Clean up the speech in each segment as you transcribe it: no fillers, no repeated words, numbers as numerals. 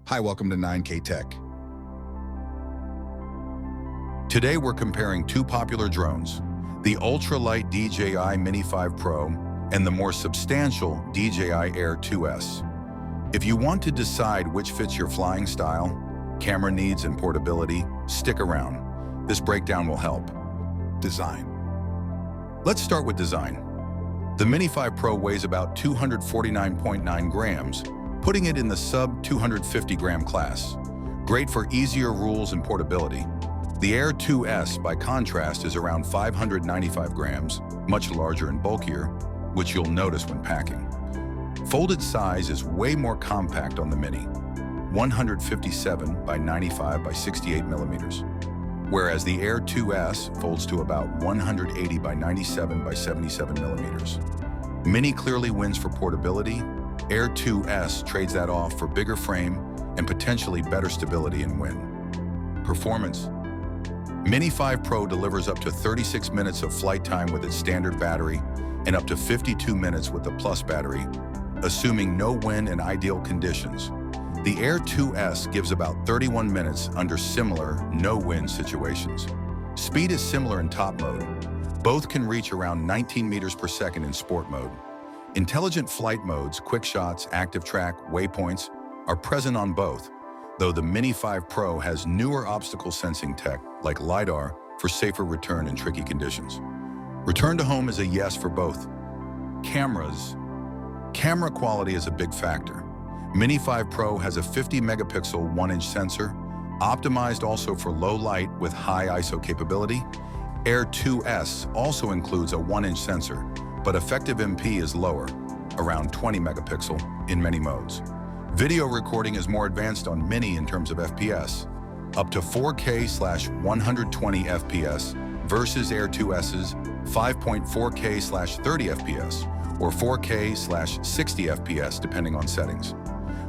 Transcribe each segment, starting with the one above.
Hi, welcome to 9K Tech. Today we're comparing two popular drones, the ultralight DJI Mini 5 Pro and the more substantial DJI Air 2S. If you want to decide which fits your flying style, camera needs, and portability, stick around. This breakdown will help. Design. Let's start with design. The Mini 5 Pro weighs about 249.9 grams, putting it in the sub-250 gram class. Great for easier rules and portability. The Air 2S, by contrast, is around 595 grams, much larger and bulkier, which you'll notice when packing. Folded size is way more compact on the Mini, 157 by 95 by 68 millimeters, whereas the Air 2S folds to about 180 by 97 by 77 millimeters. Mini clearly wins for portability. Air 2S trades that off for bigger frame and potentially better stability and wind. Performance. Mini 5 Pro delivers up to 36 minutes of flight time with its standard battery and up to 52 minutes with the Plus battery, assuming no wind and ideal conditions. The Air 2S gives about 31 minutes under similar no-wind situations. Speed is similar in top mode. Both can reach around 19 meters per second in sport mode. Intelligent flight modes, quick shots, active track, waypoints are present on both, though the Mini 5 Pro has newer obstacle sensing tech like LiDAR for safer return in tricky conditions. Return to home is a yes for both. Cameras. Camera quality is a big factor. Mini 5 Pro has a 50 megapixel 1-inch sensor, optimized also for low light with high ISO capability. Air 2S also includes a 1-inch sensor, but effective MP is lower, around 20 megapixel in many modes. Video recording is more advanced on Mini in terms of FPS, up to 4K/120 FPS versus Air 2S's 5.4K/30 FPS or 4K/60 FPS depending on settings.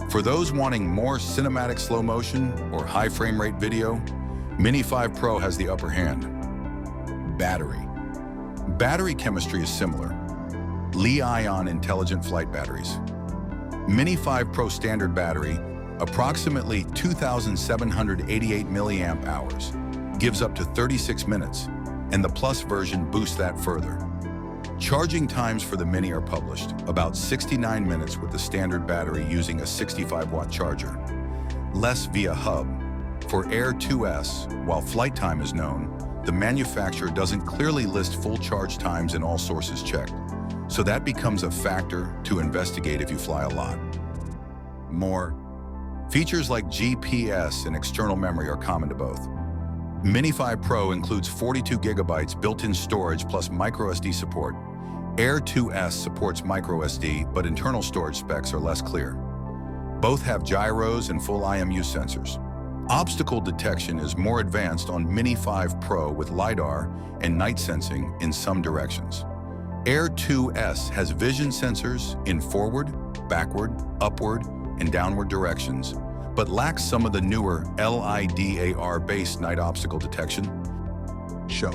For those wanting more cinematic slow motion or high frame rate video, Mini 5 Pro has the upper hand. Battery. Battery chemistry is similar. Li-ion intelligent flight batteries. Mini 5 Pro standard battery, approximately 2,788 milliamp hours, gives up to 36 minutes, and the Plus version boosts that further. Charging times for the Mini are published, about 69 minutes with the standard battery using a 65-watt charger. Less via hub. For Air 2S, while flight time is known, the manufacturer doesn't clearly list full charge times in all sources checked, so that becomes a factor to investigate if you fly a lot. More. Features like GPS and external memory are common to both. Mini 5 Pro includes 42 gigabytes built-in storage plus microSD support. Air 2S supports microSD, but internal storage specs are less clear. Both have gyros and full IMU sensors. Obstacle detection is more advanced on Mini 5 Pro with LiDAR and night sensing in some directions. Air 2S has vision sensors in forward, backward, upward, and downward directions, but lacks some of the newer LiDAR-based night obstacle detection. Show.